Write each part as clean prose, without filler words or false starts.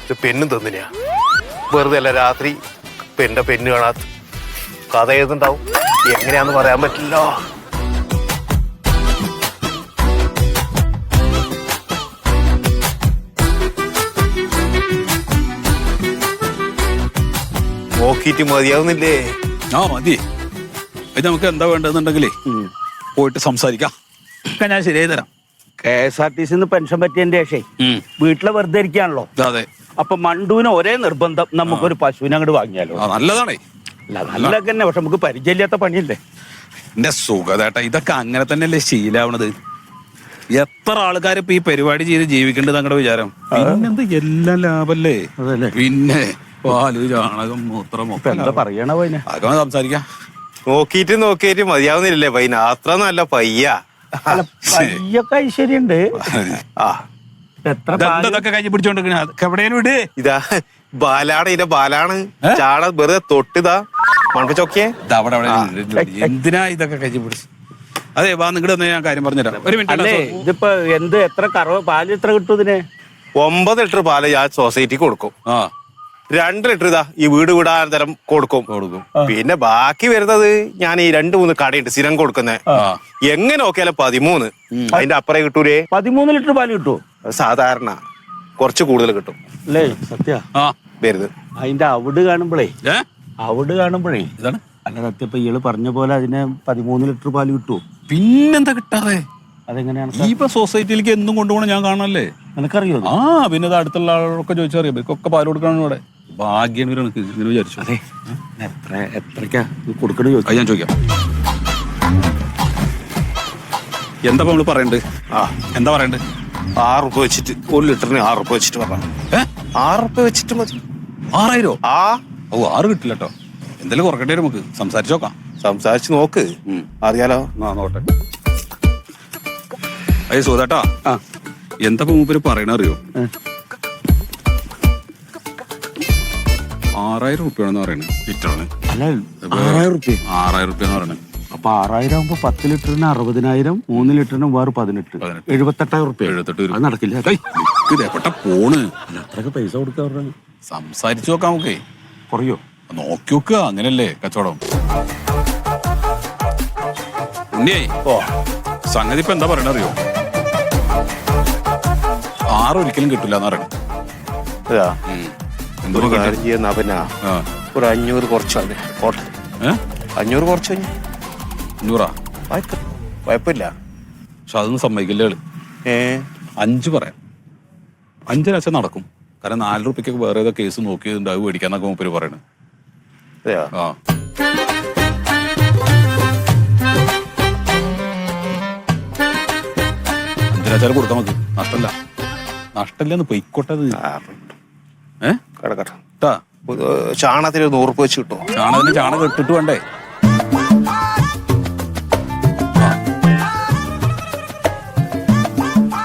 ഇത് പെണ്ണും തന്നിനാ വെറുതെ അല്ല രാത്രി പെണ്ണിന്റെ പെണ്ണ് കാണാത്ത കഥ ഏതുണ്ടാവും എങ്ങനെയാന്ന് പറയാൻ പറ്റില്ലോ. നോക്കിയിട്ട് മതിയാവുന്നില്ലേ? ആ മതി. ഇത് നമുക്ക് എന്താ വേണ്ടതെന്നുണ്ടെങ്കിലേ പോയിട്ട് സംസാരിക്കാം. ഞാൻ ശരിയായി തരാം. KSRTC പെൻഷൻ പറ്റിയതിന്റെ ശേഷം വീട്ടിലെ വെറുതെ ഇരിക്കാണല്ലോ. അതെ. അപ്പൊ മണ്ടുവിന് ഒരേ നിർബന്ധം നമുക്കൊരു പശുവിനെ അങ്ങോട്ട് വാങ്ങിയാലോ. നല്ലതാണേ. നല്ലതൊക്കെ തന്നെ. പക്ഷെ നമുക്ക് പരിചയമില്ലാത്ത പണിയല്ലേ. എന്റെ സുഖതേട്ടാ, ഇതൊക്കെ അങ്ങനെ തന്നെയല്ലേ ശീലാവണത്. എത്ര ആൾക്കാർ ഇപ്പൊ ഈ പരിപാടി ചെയ്ത് ജീവിക്കേണ്ടത് അങ്ങടെ വിചാരം. പിന്നെന്ത് എല്ലാം ലാഭല്ലേ. പിന്നെ പാല് ചാണകം മൂത്രം എന്താ പറയണ പൈന അതൊക്കെ സംസാരിക്കാം. നോക്കിയിട്ട് മതിയാവുന്നില്ലേ പയ്യന? അത്ര നല്ല പയ്യ പയ്യൊക്കെ ഐശ്വര്യണ്ട്. ഇതൊക്കെ കൈ പിടിച്ചോണ്ടിരിക്കണ എവിടെയും വിട്. ഇതാ ബാലാണ്, ഇതിന്റെ ബാലാണ് ചാട വെറുതെ തൊട്ടിതാ മണപ്പിച്ചോക്കിയേ. എന്തിനാ ഇതൊക്കെ കൈ പിടിച്ച്? അതെ വാ, നിങ്ങളുടെ ഒന്ന് ഞാൻ കാര്യം പറഞ്ഞുതരാം. ഒരു മിനിറ്റ്. ഇതിപ്പോ എന്ത് എത്ര പാല് എത്ര കിട്ടും ഇതിന്? 9 ലിറ്റർ പാല് ഞാൻ സൊസൈറ്റിക്ക് കൊടുക്കും. 2 ലിറ്റർ ഇതാ ഈ വീട് വിടാനന്തരം കൊടുക്കും. പിന്നെ ബാക്കി വരുന്നത് ഞാൻ ഈ 2-3 കടയുണ്ട് സ്ഥിരം കൊടുക്കുന്നത്. എങ്ങനെ നോക്കിയാലും 13. അതിന്റെ അപ്പുറം കിട്ടൂലേ? 13 ലിറ്റർ പാല് കിട്ടുമോ? സാധാരണ കുറച്ച് കൂടുതൽ കിട്ടും അല്ലേ? സത്യ വരുത്. അതിന്റെ അവിട് കാണുമ്പോഴേ ഇതാണ് അല്ല സത്യം. ഇപ്പൊ ഇയാള് പറഞ്ഞ പോലെ അതിന് 13 ലിറ്റർ പാല് കിട്ടുമോ? പിന്നെന്താ കിട്ടാതെ? അതെങ്ങനെയാണ് ഈ ഇപ്പൊ സൊസൈറ്റിയിലേക്ക് എന്നും കൊണ്ടുപോകണം ഞാൻ കാണാനല്ലേ. നിനക്കറിയോ? പിന്നെ ഇത് അടുത്തുള്ള ആളൊക്കെ ചോദിച്ചറിയാം. ഇവർക്കൊക്കെ പാല് കൊടുക്കണം. ഇവിടെ ഭാഗ്യാണ് ഇവർക്ക് ഇങ്ങനെ വിചാരിച്ചു. അതെ. എത്രക്കാ കൊടുക്കണ ഞാൻ ചോദിക്കാം. എന്താ നമ്മള് പറയണ്ട്? എന്താ പറയണ്ട്? 6 റുപ്യ വെച്ചിട്ട് 1 ലിറ്ററിന് 6 റുപ്യ വെച്ചിട്ട് പറഞ്ഞു. 6 റുപ്യ വെച്ചിട്ട് മതി. 6000? ഓ 6 കിട്ടില്ല കേട്ടോ. എന്തായാലും കുറക്കട്ടെ. നമുക്ക് സംസാരിച്ചു നോക്കാം. സംസാരിച്ച് നോക്ക്, അറിയാലോ. നോട്ടെ. അയ്യ സോദാട്ടാ, എന്താ മൂപ്പര് പറയണ അറിയോ? 6000 റുപ്യാണെന്ന് പറയണേ ലിറ്ററിന്. അല്ല 6000 റുപ്യ. 6000 റുപ്യ പറയണേ. അപ്പൊ 6000 ആകുമ്പോ 10 ലിറ്ററിന് 60,000, 3 ലിറ്ററിന് വേറെ 18. 78,000 റുപ്യ. 78. അത് നടക്കില്ല. ഇതെപ്പെട്ട പോണ്. അത്രക്ക് പൈസ കൊടുക്കാറ്. സംസാരിച്ചു നോക്കാം. നമുക്ക് കുറയോ? നോക്കി നോക്കുക. അങ്ങനല്ലേ കച്ചവടം. ഉണ്ണിയായി സംഗതി ഇപ്പൊ എന്താ പറയണ അറിയോ? 6 ഒരിക്കലും കിട്ടില്ല എന്ന് പറയണേ. എന്തൊരു കാര്യം ചെയ്യുന്ന പിന്നെ ഒരു 500 കുറച്ചാണ്. 500 കുറച്ച് 500 കുഴപ്പമില്ല. പക്ഷെ അതൊന്നും സമ്മതിക്കില്ല. 5 പറയാം. 5 ലക്ഷം നടക്കും. കാരണം 4 റുപ്യക്ക് വേറെ ഏതോ കേസ് നോക്കിയതുണ്ട്. അത് മേടിക്കാന്നൊക്കെ മൂപ്പര് പറയണേ. 5 ലക്ഷം കൊടുക്കാൻ നമുക്ക് നഷ്ടല്ല. നഷ്ടല്ലെന്ന് പൊയ്ക്കോട്ടത്. ചാണകത്തിന് 100 റുപ്യ വെച്ച് കിട്ടും. ചാണകത്തിന് ചാണകം ഇട്ടിട്ട് വേണ്ടേ?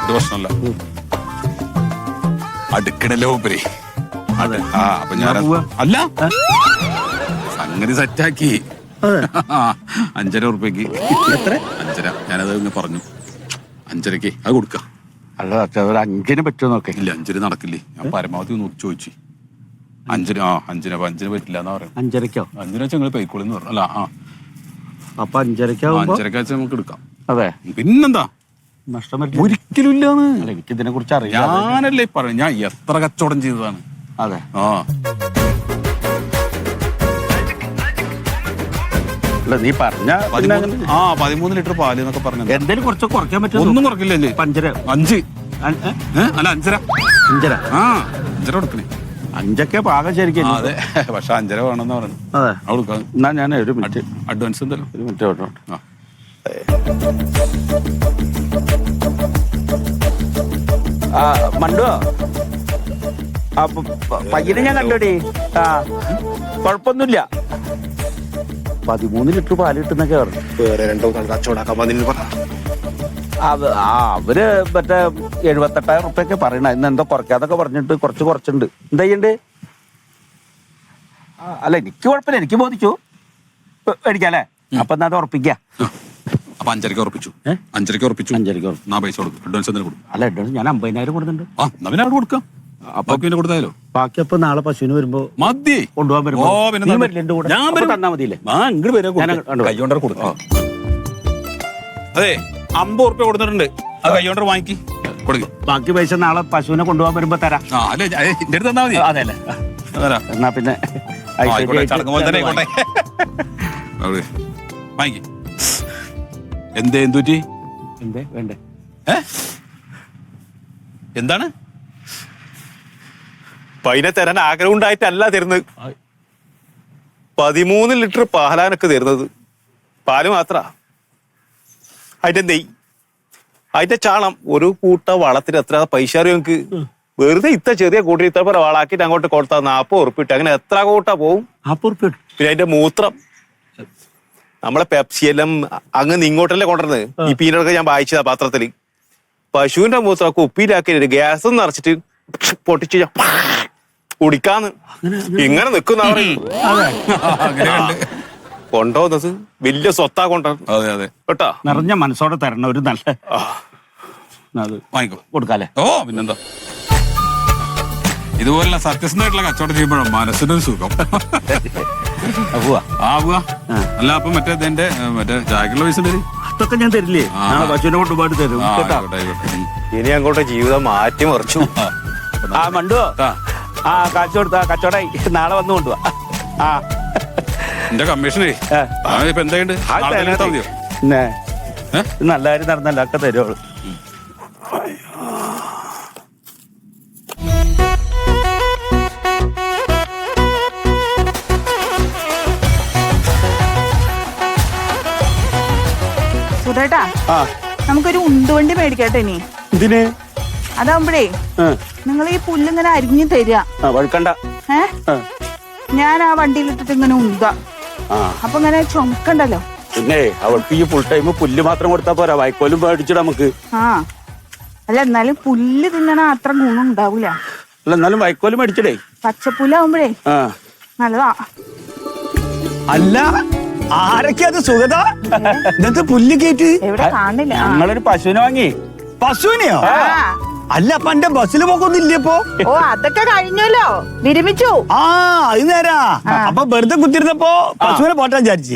ഒരു പ്രശ്നമല്ല. അടുക്കണല്ലോ മൂപ്പര്. അതെ. അപ്പൊ ഞാൻ അല്ല സംഗതി സെറ്റാക്കി. 5.5 റുപ്യക്ക്. 5.5. ഞാനത് പറഞ്ഞു 5.5ക്ക് അത് കൊടുക്കാം. അല്ല ഒരു 5-ന് പറ്റുമോ നോക്കെ? ഇല്ല 5-ന് നടക്കില്ലേ. ഞാൻ പരമാവധി ഒന്ന് ചോദിച്ചു. 5-ന് 5-ന് പറ്റില്ല എന്നാ പറയാം. 5.5ക്കോ? 5 വെച്ചാൽ നിങ്ങൾ പൈക്കോളെന്ന് പറഞ്ഞു. അല്ല അപ്പൊ 5.5 വെച്ചാൽ നമുക്ക് എടുക്കാം. അതെ. പിന്നെന്താ നഷ്ടം ഒരിക്കലും ഇല്ലാന്ന്. എനിക്ക് ഇതിനെ കുറിച്ച് അറിയാം. ഞാനല്ലേ പറഞ്ഞു. ഞാൻ എത്ര കച്ചവടം ചെയ്തതാണ്. അതെ. അല്ല നീ പറഞ്ഞ 13 ലിറ്റർ പാല് എന്നൊക്കെ പറഞ്ഞു. എന്തായാലും കുറച്ച് കുറയ്ക്കാൻ പറ്റും. ഒന്നും കുറക്കില്ലല്ലേ? 5.5. 5 അല്ല 5.5. 5.5 കൊടുക്കണേ. 5ഒക്കെ പാകം ശരിക്കും. അതെ. പക്ഷെ 5.5 വേണമെന്ന് പറഞ്ഞു. അതെ. കൊടുക്കാം. എന്നാ ഞാൻ ഒരു മിനിറ്റ് അഡ്വാൻസ് എന്തായാലും. ഒരു മിനിറ്റ് കേട്ടോ. മണ്ടോ പയ്യനെ ഞാൻ കണ്ടോടി. കുഴപ്പമൊന്നുമില്ല. 13 ലിറ്റർ പാല് കിട്ടുന്നൊക്കെ പറഞ്ഞു. വേറെ 2 കച്ചവടാക്കാൻ വന്നില്ല പറഞ്ഞു. അവര് മറ്റേ 78,000 റുപ്യൊക്കെ പറയണ. ഇന്ന് എന്തോ കുറയ്ക്കാതൊക്കെ പറഞ്ഞിട്ട് കുറച്ചിട്ടുണ്ട്. എന്താ ചെയ്യണ്ട്? അല്ല എനിക്ക് കുഴപ്പമില്ല. എനിക്ക് ബോധിച്ചു മേടിക്കാല്ലേ. അപ്പൊ എന്നാ അത് ഉറപ്പിക്കാം. അപ്പൊ 5.5 ഉറപ്പിച്ചു. 5.5 ഉറപ്പിച്ചു. 5.5 പൈസ കൊടുക്കും. അഡ്വാൻസ് എന്തെങ്കിലും കൊടുക്കും. അല്ല അഡ്വാൻസ് ഞാൻ 50,000 കൊടുക്കുന്നുണ്ട്. നവീന അവിടെ കൊടുക്കാം. അപ്പൊ പിന്നെ കൊടുത്താലോ? ബാക്കി അപ്പൊ നാളെ പശുവിന് വരുമ്പോ മതി കൊണ്ടുപോകാൻ വരുമ്പോ ഓ, പിന്നെ നീ എന്താ? വരില്ലേ എന്റെ കൂടെ? ഞാൻ അപ്പൊ വരും. തന്നാ മതിയില്ലേ? ഇങ്ങോട്ട് വരാ കൈകൊണ്ടർ കൊടുത്തു. അതെ 50 ഉറുപ്പ്യ കൊടുത്തിട്ടുണ്ട്. അത് കൈകൊണ്ടർ വാങ്ങിക്കി കൊടുക്കും. ബാക്കി പൈസ നാളെ പശുവിനെ കൊണ്ടുപോകാൻ വരുമ്പോ തരാം. ആ അല്ലേ എന്റെ അടുത്ത് തന്നാ മതി. അതെ അല്ലേ? തരാം. എന്നാ പിന്നെ ആയിക്കോട്ടെ, ചടങ്ങ് പോലെ തന്നെ ആയിക്കോട്ടെ. അവിടെ വാങ്ങിക്ക്. എന്തുറ്റി? എന്തേ വേണ്ടേ? എന്താണ്? പൈനെ തരാൻ ആഗ്രഹം ഉണ്ടായിട്ടല്ല തരുന്നത്. 13 ലിറ്റർ പാലാനൊക്കെ തരുന്നത്. പാല് മാത്ര, അതിന്റെ നെയ്, അതിന്റെ ചാണം, ഒരു കൂട്ട വളത്തിന് എത്ര പൈസ അറിയോ എനിക്ക്? വെറുതെ ഇത്ര ചെറിയ കൂട്ടി ഇത്ര പോലെ വളാക്കിട്ട് അങ്ങോട്ട് കൊടുത്താൽ 40 ഉറുപ്പിട്ട് അങ്ങനെ എത്ര കൂട്ട പോവും? 40 ഉറുപ്പ്യ. പിന്നെ അതിന്റെ മൂത്രം, നമ്മളെ പെപ്സി എല്ലാം അങ്ങ് ഇങ്ങോട്ടല്ലേ കൊണ്ടുവരുന്നത്. ഈ പീനൊക്കെ ഞാൻ വായിച്ചതാ പത്രത്തില്. പശുവിന്റെ മൂത്രമൊക്കെ ഉപ്പിയിലാക്കി ഗ്യാസ് നിറച്ചിട്ട് പൊട്ടിച്ച് കുടിക്കാന്ന് ഇങ്ങനെ നിക്കുന്ന കൊണ്ടുപോകുന്നത് വലിയ സ്വത്താ കൊണ്ടുവരുന്നത്. അതെ അതെ കേട്ടാ, നിറഞ്ഞ മനസ്സോടെ തരണം ഒരു നല്ല അത് വാങ്ങിക്കോ. കൊടുക്കാല്ലേ? ഓ പിന്നെന്താ, ഇതുപോലുള്ള സത്യസന്ധമായിട്ടുള്ള കച്ചവടം ചെയ്യുമ്പോഴും മനസ്സിനൊരു സുഖം. ആവുക അല്ല. അപ്പൊ മറ്റേ ചായക്കുള്ള പൈസ തരും. അതൊക്കെ ഞാൻ തരില്ലേ? പശുവിനെ കൊണ്ടുപോയിട്ട് തരും കേട്ടോ. ഇനി അങ്ങോട്ട് ജീവിതം മാറ്റി മറിച്ചു. മണ്ടുവോ? കാശ് കൊടുത്താ കച്ചവടായി. നാളെ വന്നു കൊണ്ടുപോവാ. എന്റെ കമ്മീഷനേ ഇപ്പൊ എന്തായിട്ട് മതിയോ? നല്ല കാര്യം നടന്നല്ല ഒക്കെ തരുള്ളൂ. സുധേട്ടാ, നമുക്കൊരു ഉന്തുവണ്ടി മേടിക്കട്ടെ ഇനി. ഇതിന് അതാവുമ്പഴേ നിങ്ങൾ ഈ പുല്ലിങ്ങനെ അരിഞ്ഞു തരിക. വഴുക്കണ്ട. ഞാൻ ആ വണ്ടിയിലിട്ടിട്ട് ഇങ്ങനെ ഉന്ത. അപ്പൊ ഇങ്ങനെ ചുമക്കണ്ടല്ലോ. പിന്നെ അവൾക്ക് ഈ ഫുൾ ടൈം പുല്ല് മാത്രം കൊടുത്താ പോരാ, വൈക്കോലും മേടിച്ചിട നമുക്ക്. അല്ല എന്നാലും പുല്ല് തിന്നണ അത്ര ഗുണം ഉണ്ടാവൂല. അല്ല എന്നാലും വൈക്കോലും മേടിച്ചിടേ. പച്ചപ്പുല്ലാവുമ്പഴേ നല്ലതാ. അല്ല ആരൊക്കെ അത് സുഗത? ഇന്നത്തെ പുല്ല് കേട്ട് എവിടെ കാണില്ല. ഞങ്ങളൊരു പശുവിനെ വാങ്ങി. പശുവിനെയോ? അല്ല അപ്പൊ എന്റെ ബസ്സിൽ പോക്കൊന്നില്ലപ്പോ? ഓ അതൊക്കെ കഴിഞ്ഞല്ലോ, വിരമിച്ചു. അത് നേരാ. അപ്പൊ വെറുതെ കുത്തിരുന്നപ്പോ പശുവിനെ പോട്ടാൻ വിചാരിച്ചു.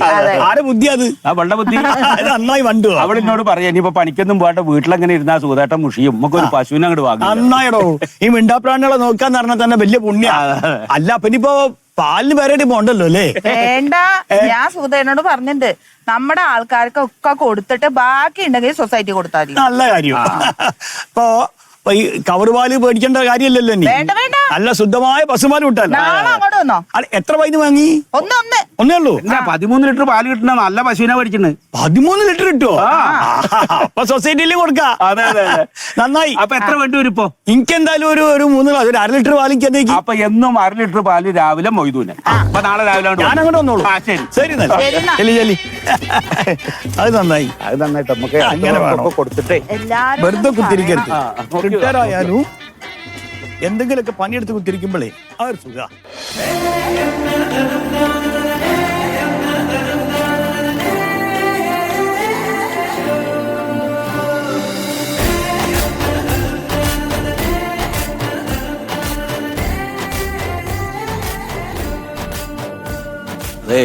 ആരെ ബുദ്ധി അത്? വെള്ള ബുദ്ധി. നന്നായി വണ്ടു. അവിടെ എന്നോട് പറയാ ഇനിയിപ്പോ പണിക്കൊന്നും പോട്ടെ, വീട്ടിലെങ്ങനെ ഇരുന്നാ സുഖേട്ട മുഷിയും, നമുക്ക് ഒരു പശുവിനെ അങ്ങോട്ട് വാങ്ങി. നന്നായിടോ. ഈ മിണ്ടാപ്രാണികളെ നോക്കാന്ന് പറഞ്ഞാൽ തന്നെ വലിയ പുണ്യ. അല്ല അപ്പൊ ഇനിയിപ്പോ പാലിന് പേരായിട്ട് പോണ്ടല്ലോ അല്ലേ? വേണ്ട, ഞാൻ സുധേനോട് പറഞ്ഞിട്ടുണ്ട് നമ്മുടെ ആൾക്കാർക്കൊക്കെ കൊടുത്തിട്ട് ബാക്കി ഉണ്ടെങ്കിൽ സൊസൈറ്റി കൊടുത്താൽ മതി. നല്ല കാര്യം. ഇപ്പൊ ഈ കവർ പാല് പേടിക്കേണ്ട കാര്യമല്ലല്ലോ. വേണ്ട വേണ്ട, നല്ല ശുദ്ധമായ പശുപാല് കിട്ടാൻ. നാളെ അങ്ങോട്ട് വന്നോ. എത്ര പൈന് വാങ്ങി? ഒന്നേ ഉള്ളൂ. 13 ലിറ്റർ പാല് കിട്ടുന്ന നല്ല പശുവിനെ മേടിച്ചിട്ടുണ്ട്. 13 ലിറ്റർ കിട്ടുമോ? അപ്പൊ സൊസൈറ്റിയിൽ കൊടുക്കാം. അതെ അതെ നന്നായി. അപ്പൊ എത്ര വേണ്ടി വരും ഇപ്പൊ? എനിക്ക് എന്തായാലും ഒരു 3 ഗ്ലാസ്, ഒരു 1/2 ലിറ്റർ പാലിക്ക്. അപ്പൊ എന്നും 1/2 ലിറ്റർ പാല് രാവിലെ മൊയ്തൂന്. അപ്പൊ നാളെ രാവിലെ ഞാൻ അങ്ങോട്ട് വന്നോളൂ. ശരി ശരി ചെല്ലി. അത് നന്നായി. അത് നന്നായിട്ട് നമുക്ക് അങ്ങനെ വേണം. കൊടുത്തിട്ടേ വെറുതെ കുത്തിരിക്കരുത്. റിട്ടയർ ആയാലും എന്തെങ്കിലുമൊക്കെ പണിയെടുത്ത് കുത്തിരിക്കുമ്പോഴേ ആ ഒരു സുഖ. അതെ,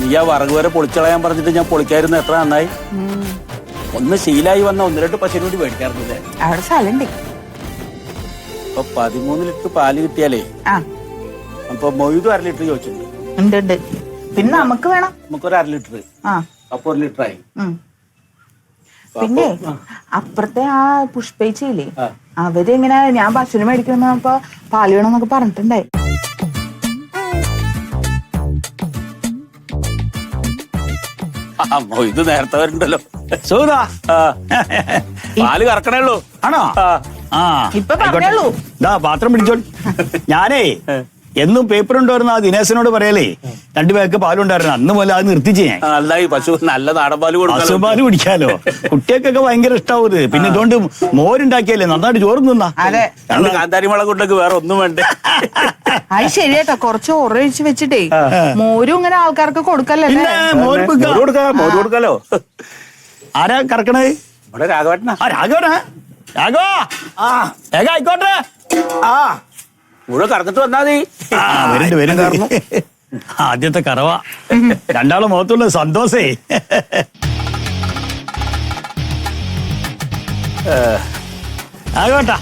നീ ആ വറക് വരെ പൊളിച്ചളയാൻ പറഞ്ഞിട്ട് ഞാൻ പൊളിക്കായിരുന്നു. എത്ര നന്നായി. ഒന്ന് ശീലായി വന്ന 1-2 പശുവിന് കൂടി മേടിക്കാറുന്നില്ലേ? അവിടെ സ്ഥലണ്ടേ. അപ്പൊ 13 ലിറ്റർ പാല് കിട്ടിയാലേ അപ്പൊ മൊയ്തു 1/2 ലിറ്റർ ചോദിച്ചിട്ടുണ്ട്. ഉണ്ട്. പിന്നെ നമുക്ക് വേണം. നമുക്കൊരു 1/2 ലിറ്റർ. അപ്പൊ 1 ലിറ്റർ ആയി. പിന്നെ അപ്പുറത്തെ ആ പുഷ്പേച്ചില്ലേ, അവരിങ്ങനെ ഞാൻ പശുവിനെ മേടിക്കുന്നപ്പോ പാല് വേണമെന്നൊക്കെ പറഞ്ഞിട്ടുണ്ടായി. മൊയ്തു നേരത്തെ വരുന്നുണ്ടല്ലോ. സുഖ പാല് കറക്കണേ ഉള്ളൂ. ആണോ? ഇപ്പൊ പറഞ്ഞോളൂ. പാത്രം പിടിച്ചോളൂ. ഞാനേ എന്നും പേപ്പർ കൊണ്ടുവരുന്ന ആ ദിനേശനോട് പറയലേ 2 പേർക്ക് പാലുണ്ടായിരുന്നു. അന്ന് പോലെ അത് നിർത്തിച്ച് ഞാൻ. നല്ല ഈ പശു നല്ല നാടൻ പാല് കൊടുക്കും. പശുപാല് കുടിക്കാലോ. കുട്ടികൾക്കൊക്കെ ഭയങ്കര ഇഷ്ടാവൂത്. പിന്നെ ഇതുകൊണ്ട് മോരുണ്ടാക്കിയല്ലേ നന്നായിട്ട് ചോറും തിന്നാ. അതെ, കാന്താരി മുളക് ഉണ്ടെങ്കിൽ വേറെ ഒന്നും വേണ്ടേ. അത് ശരിയാട്ടോ. കുറച്ച് ഒഴിച്ച് വെച്ചിട്ടേ മോരും ഇങ്ങനെ ആൾക്കാർക്ക് കൊടുക്കല്ലേ. മോര് കൊടുക്കാലോ. ആരാ കറക്കണേ? ഇവിടെ രാഘവേട്ടനാ. രാഘവനാ? രാഘവ ആയിക്കോട്ടെ. ആ മുഴുവൻ കറന്നിട്ട് വന്നാ മതി. വരുന്നുണ്ട്. ആദ്യത്തെ കറവ രണ്ടാളെ മുഖത്തുള്ള സന്തോഷേ. ആകോട്ടാ.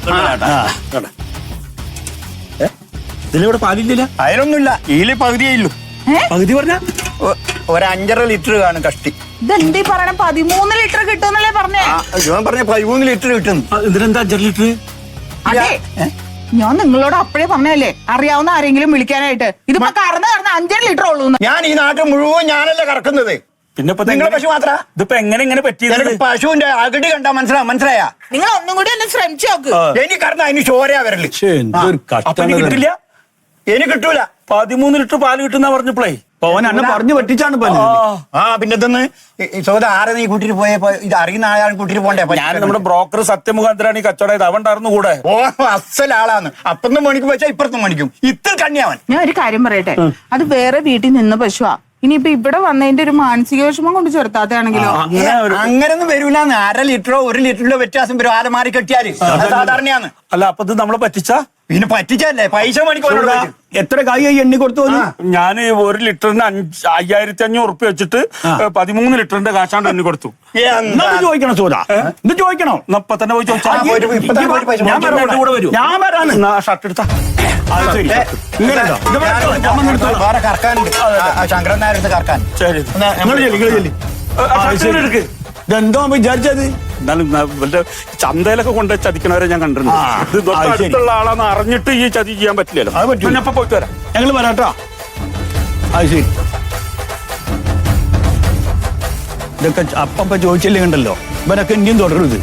ഇതിലിവിടെ പാലില്ല. അതിലൊന്നുമില്ല, ഇതില് പകുതിയേ ഉള്ളൂ. പകുതി പറഞ്ഞ ഒരു 5.5 ലിറ്റർ കാണും കഷ്ടി. ഇതെന്തീ പറയണ 13 ലിറ്റർ കിട്ടുന്നല്ലേ പറഞ്ഞേ? ഇവൻ പറഞ്ഞ 13 ലിറ്റർ കിട്ടും. ഇതിനെന്താ 5 ലിറ്റർ? അതെ, ഞാൻ നിങ്ങളോട് അപ്പഴേ പറഞ്ഞല്ലേ അറിയാവുന്ന ആരെങ്കിലും വിളിക്കാനായിട്ട്. ഇതിപ്പോ കറന്ന് 5 ലിറ്റർ ഉള്ളൂ. ഞാൻ ഈ നാട്ടിൽ മുഴുവൻ ഞാനല്ല കറക്കുന്നത്. പിന്നെ നിങ്ങളെ പശു മാത്ര. ഇതിപ്പോ എങ്ങനെ പറ്റിയത്? പശുവിന്റെ അകടി കണ്ടാ മനസ്സിലായ നിങ്ങൾ ഒന്നും കൂടി ഒന്ന് ശ്രമിച്ചു നോക്ക്. എനിക്ക് കറന്ന അതിന് ചോരയാ വരല്. കിട്ടില്ല. എനിക്ക് കിട്ടൂല. 13 ലിറ്റർ പാല് കിട്ടുന്ന പറഞ്ഞപ്പോഴേ ഓൻ അന്നെ പറഞ്ഞു പറ്റിച്ചാണ് പിന്നെ ഇതൊന്ന് സോദ ആരെ നീ കൂട്ടിട്ട് പോയപ്പോ ഇത് അറിയുന്ന ആളെ കൂട്ടിട്ട് പോണ്ടേ? ഞാൻ നമ്മുടെ ബ്രോക്കർ സത്യമുഖാന്തരാണ് ഈ കച്ചവടം. അവണ്ടായിരുന്നു കൂടെ. ഓ അസലാളാണ്. അപ്പുറത്തും മണിക്കും വെച്ചാ ഇപ്പുറത്തും മണിക്കും. ഇത്ര കണ്ണിയാവൻ. ഞാൻ ഒരു കാര്യം പറയട്ടെ, അത് വേറെ വീട്ടിൽ നിന്ന് പശുവാ. ഇനിയിപ്പൊ ഇവിടെ വന്നതിന്റെ ഒരു മാനസിക വിഷമം കൊണ്ട് ചെറുത്താത്താണെങ്കിലോ? അങ്ങനൊന്നും വരൂലെന്ന്. 1/2 ലിറ്ററോ 1 ലിറ്ററിലോ വ്യത്യാസം വരും. ആരെ മാറി കെട്ടിയാല് സാധാരണയാണ്. അല്ല, അപ്പൊ ഇത് നമ്മളെ പറ്റിച്ച പിന്നെ പറ്റിച്ചല്ലേ? പൈസ മണിക്കൂർ എത്ര കായി എണ്ണി കൊടുത്തു? ഞാൻ 1 ലിറ്ററിന് 5500 ഉറുപ്പ്യ വെച്ചിട്ട് 13 ലിറ്ററിന്റെ കാശാണ്ട് എണ്ണി കൊടുത്തു. ചോദിക്കണം സൂര, ഇത് ചോദിക്കണോ? ഇപ്പൊ തന്നെ പോയി ചോദിച്ചാൽ ഞാൻ വരാണ്. ഷർട്ട് എടുത്താ വേറെ കറക്കാനുണ്ട്. ശങ്കരൻ നായരുടെ കറക്കാൻ. ശരി, എടുക്ക്. ഇതെന്തോ വിചാരിച്ചത്? എന്നാലും വല്ല ചന്തയിലൊക്കെ കൊണ്ട് ചതിക്കണവരെ ഞാൻ കണ്ടിട്ടുണ്ട്. ഇത് തൊട്ടടുത്തുള്ള ആളാന്ന് അറിഞ്ഞിട്ട് ഈ ചതി ചെയ്യാൻ പറ്റില്ലല്ലോ. അത് പറ്റൂ. ഞാൻ ഇപ്പൊ പോയിട്ട് വരാം. ഞങ്ങൾ വരാട്ടോ. അത് ശരി. ഇതൊക്കെ അപ്പ ചോദിച്ചില്ലേ കണ്ടല്ലോ, ഇവനൊക്കെ ഇന്ത്യയും തുടരരുത്.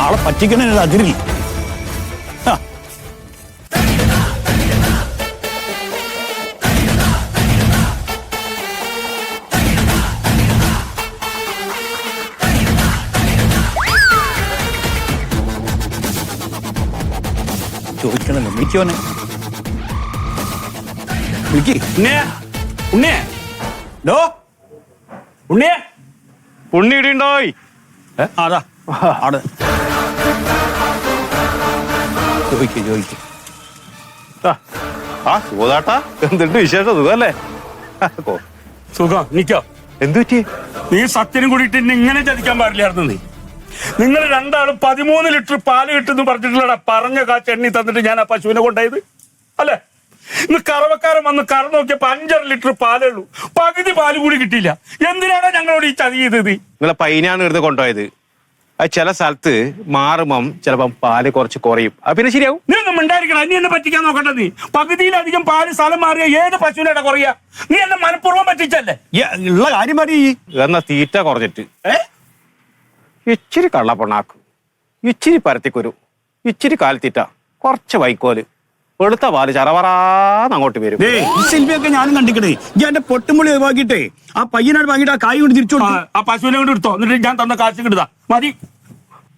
ആളെ പറ്റിക്കണ അതിരില്ല. ചോദിക്കണല്ലോ, വിളിക്കോനെ വിളിക്ക്. ഉണ്ണിയെ ഉണ്ണിയിടുണ്ടോയ്? അതാ അവിടെ ചോദിക്ക്. ആ സുഖാട്ടാ, എന്തുണ്ട് വിശേഷം? സുഖല്ലേ? സുഖം. നിക്കോ. എന്തു പറ്റി? നീ സത്യനും കൂടിയിട്ട് എന്നെ ഇങ്ങനെ ചതിക്കാൻ പാടില്ലായിരുന്നു. നിങ്ങൾ രണ്ടാളും 13 ലിറ്റർ പാല് കിട്ടുന്നു പറഞ്ഞിട്ടുള്ള പറഞ്ഞ കാച്ച് എണ്ണി തന്നിട്ട് ഞാൻ ആ പശുവിനെ കൊണ്ടായത് അല്ലെ? ഇന്ന് കറവക്കാരൻ വന്ന് കറ നോക്കിയപ്പോ 5.5 ലിറ്റർ പാലേ ഉള്ളൂ. പകുതി പാല് കൂടി കിട്ടിയില്ല. എന്തിനാണ് ഞങ്ങളോട് ഈ ചതി ചെയ്തത്? നിങ്ങളെ പൈനാണ് ഇവിടുന്ന് കൊണ്ടുപോയത്. അത് ചില സ്ഥലത്ത് മാറുമ്പം ചിലപ്പം പാല് കുറച്ച് കുറയും. അത് പിന്നെ ശരിയാവും. നീ ഒന്നും ഉണ്ടായിരിക്കണം. നീ എന്നെ പറ്റിക്കാൻ നോക്കണ്ട. നീ പകുതിയിലധികം പാല് സ്ഥലം മാറിയ ഏത് പശുവിനാണ് കുറയാ? നീ എന്നെ മനഃപൂർവ്വം പറ്റിച്ചല്ലേ? ഉള്ള കാര്യം പറയ്. എന്നാ തീറ്റ കുറഞ്ഞിട്ട് ഇച്ചിരി കള്ളപ്പൊണ്ണാക്കും, ഇച്ചിരി പരത്തിക്കുരു, ഇച്ചിരി കാലിത്തീറ്റ, കുറച്ച് വൈക്കോല്, വെളുത്ത പാല് ചറവറാന്ന് അങ്ങോട്ട് വരും. ശില്പിയൊക്കെ ഞാനും കണ്ടിക്കണേ. ഞാൻ എന്റെ പൊട്ടുമുള്ളി ഒഴിവാക്കിയിട്ടേ ആ പയ്യനോട് വാങ്ങിയിട്ട് ആ കായ് കൊണ്ട് തിരിച്ചു കൊടുത്തു. ആ പശുവിനെ കൊണ്ട് എടുത്തോ. എന്നിട്ട് ഞാൻ തന്ന കാശ് കിട്ടുക മതി.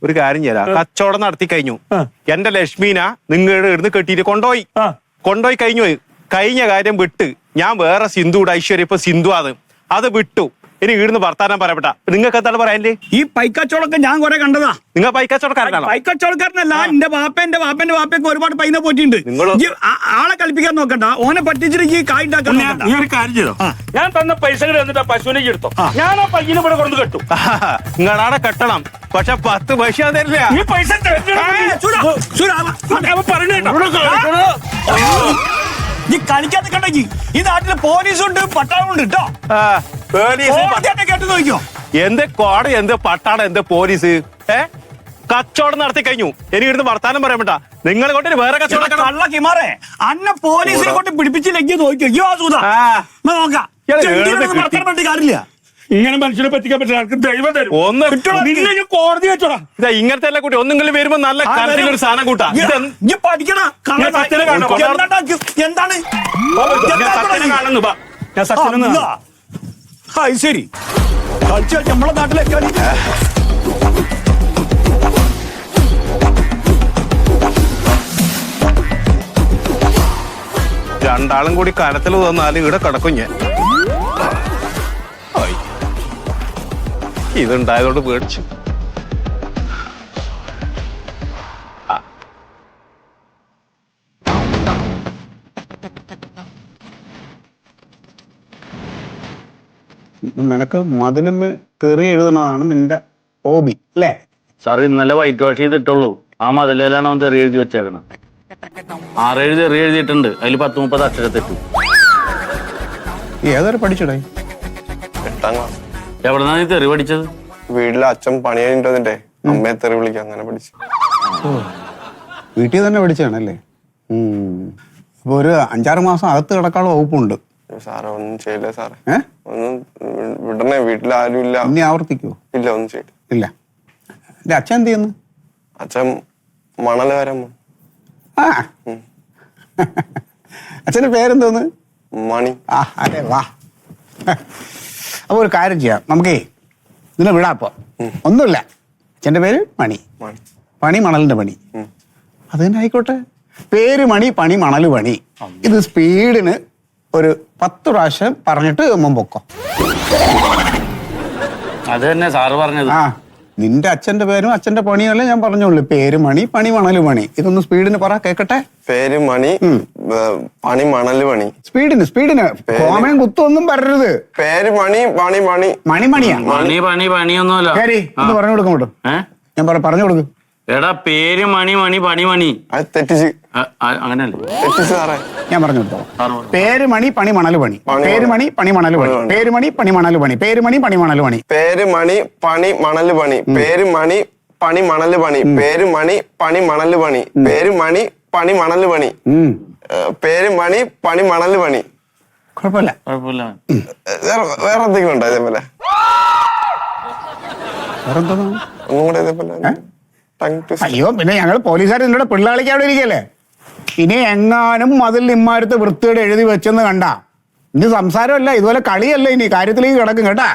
ഒരു കാര്യം ചെയ്യാം, കച്ചവടം നടത്തി കഴിഞ്ഞു. എന്റെ ലക്ഷ്മീന നിങ്ങളുടെ ഇവിടുന്ന് കെട്ടിയിട്ട് കൊണ്ടുപോയി കഴിഞ്ഞു. കഴിഞ്ഞ കാര്യം വിട്ട് ഞാൻ വേറെ സിന്ധു ഐശ്വര്യ ഇപ്പൊ സിന്ധു അത് വിട്ടു. ഇനി ഇവിടുന്ന് വർത്താനം പറയപ്പെട്ട നിങ്ങൾക്ക് എന്താണ് പറയാനില്ലേ? ഈ പൈക്കച്ചവടമൊക്കെ ഞാൻ കുറെ കണ്ടതാ. നിങ്ങൾ പൈക്കച്ചവടക്കാരനാണോ? പൈക്കച്ചവടക്കാരനല്ല. എന്റെ വാപ്പന്റെ വാപ്പയ്ക്ക് ഒരുപാട് പൈന പോയിട്ടുണ്ട്. ആളെ കളിപ്പിക്കാൻ നോക്കണ്ട. ഓനെ പറ്റിച്ചിട്ട് ഈ കായ് ഉണ്ടാക്കാൻ നോക്കണ്ട. നീ ഒരു കാര്യം ചെയ്തോ. ഞാൻ തന്ന പൈസ എന്നിട്ട് ആ പശുവിനെ എടുത്തോ. ഞാൻ ആ പയ്യനെ ഇവിടെ കൊണ്ട് കെട്ടും. നിങ്ങളാടെ കെട്ടണം, പക്ഷെ 10 പൈസ തരില്ല. ഈ പൈസ നീ കളിക്കാത്ത കണ്ടെങ്കിൽ ഈ നാട്ടില് പോലീസുണ്ട്, പട്ടാളമുണ്ട് കേട്ടോ. കേട്ട് നോക്കിയോ? എന്ത് കോട, എന്ത് പട്ടാളം, എന്ത് പോലീസ്? കച്ചവടം നടത്തി കഴിഞ്ഞു. ഇനി ഇവിടുന്ന് വർത്താനം പറയാൻ പറ്റാ. നിങ്ങളെ കൊണ്ട് വേറെ കച്ചവടം കള്ളക്കിമാറേ അന്നെ പോലീസിനെ കൊണ്ട് പിടിപ്പിച്ചില്ലെങ്കിൽ നോക്കിയോ? നോക്കാം. കാര്യമില്ല. ഇങ്ങനെ മനുഷ്യനെ പറ്റിക്കാൻ പറ്റില്ല. ആർക്ക് ദൈവം തരും. ഒന്ന് നിന്നെ കോടതി വെച്ചോടാ. ഇതാ ഇങ്ങനത്തെ എല്ലാം കൂട്ടി ഒന്നെങ്കിലും വരുമ്പോ നല്ല കറക്റ്റിൽ ഒരു സാധനം കൂട്ടാ. എന്താണ് ശരി കളിച്ചു നമ്മളെ നാട്ടിലേക്ക് രണ്ടാളും കൂടി കരത്തിൽ തന്നാല് ഇവിടെ കിടക്കും ഞാൻ. ഇതുണ്ടായതുകൊണ്ട് പേടിച്ചു. നിനക്ക് മതിലുമ്മ കയറി എഴുതണതാണ് നിന്റെ ഹോബി അല്ലേ? സാർ ഇന്നലെ വൈറ്റ് വാഷ് ചെയ്തിട്ടുള്ളൂ. ആ മതിലാണ് അവൻ തെറി എഴുതി വെച്ചേക്കണം. 6-7 തെറി എഴുതിയിട്ടുണ്ട്. അതിൽ 10-30 അക്ഷരത്തെറ്റു. ഏതൊരു പഠിച്ചടേ? 8ാം ക്ലാസ്. എവിടെന്നാ നീ തെറി പഠിച്ചത്? വീട്ടിലെ അച്ഛൻ പണി കഴിഞ്ഞിട്ടതിന്റെ അമ്മയെ തെറി വിളിക്കാം, അങ്ങനെ പഠിച്ചു. വീട്ടിൽ തന്നെ പഠിച്ചതാണല്ലേ? അപ്പൊ ഒരു 5-6 മാസം അകത്ത് കിടക്കാനുള്ള വകുപ്പുണ്ട്. സാറേ ഒന്നും ചെയ്യില്ല സാറേ, ഏഹ് ഒന്നും വിടണേ, വീട്ടിൽ ആരും ഇല്ല. ഇനി ആവർത്തിക്കുവോ? ഇല്ല, ഒന്നും ചെയ്യില്ല. ഇല്ല. എന്റെ അച്ഛൻ എന്ത് ചെയ്യുന്നു? അച്ഛൻ മണല് വരാൻ ആ അച്ഛന്റെ പേരെന്തോന്ന്? മണി. ആ അതെ, വാ. അപ്പൊ ഒരു കാര്യം ചെയ്യാം, നമുക്കേ ഇതിനെ വിടാപ്പോ. ഒന്നുമില്ല, അച്ഛന്റെ പേര് മണി. മണി. പണി മണലിന്റെ പണി. അത് തന്നെ ആയിക്കോട്ടെ. പേര് മണി, പണി മണല് പണി. ഇത് സ്പീഡിന് ഒരു 10 പ്രാവശ്യം പറഞ്ഞിട്ട് മുമ്പൊക്കോ. അത് തന്നെ സാറ് പറഞ്ഞത്. ആ നിന്റെ അച്ഛന്റെ പേരും അച്ഛന്റെ പണിയല്ലേ ഞാൻ പറഞ്ഞോളൂ. പേര് മണി, പണി മണല് പണി. ഇതൊന്ന് സ്പീഡിന് പറ കേക്കട്ടെ. പേര് മണി, പണി മണല് പണി. സ്പീഡിന് കോമയും കുത്തൊന്നും പറയരുത്. പേര് മണി, പണി മണി. മണിമണിയാ? പണിയൊന്നുമല്ല. ശരി, ഒന്ന് പറഞ്ഞു കൊടുക്കും കേട്ടോ. ഞാൻ പറഞ്ഞു കൊടുക്കും. എടാ പേര് മണി പണി. അത് തെറ്റിച്ച്. അങ്ങനെയല്ലേ? തെറ്റിച്ച് സാറേ. ഞാൻ പറഞ്ഞു കൊടുത്തോ. പേര് മണി, പണി മണല് പണി. പേര് മണി, പണി മണല് പണി. പേര് മണി, പണി മണല് പണി. പേര് മണി, പണി മണല് പണി. പേര് മണി, പണി മണല് പണി. പേര് മണി, പണി മണല് പണി. പേര് മണി, പണി മണല് പണി. പേര് മണി, പണി മണല് പണി. പേര് മണി, പണി മണല് പണി. കുഴപ്പമില്ല. വേറെ എന്തെങ്കിലും ഉണ്ടോ ഇതേപോലെ? വേറെന്തോ? ഒന്നും കൂടെ ഇതേപോലെ. അയ്യോ, പിന്നെ ഞങ്ങൾ പോലീസുകാർ നിന്നോട് പിള്ളാളിക്ക് അവിടെ ഇരിക്കല്ലേ. ഇനി എങ്ങാനും അതിൽ ഇമ്മാരത്ത് വൃത്തിയോടെ എഴുതി വെച്ചെന്ന് കണ്ട ഇനി സംസാരമല്ല, ഇതുപോലെ കളിയല്ല, ഇനി കാര്യത്തിലേക്ക് കിടക്കും കേട്ടാ.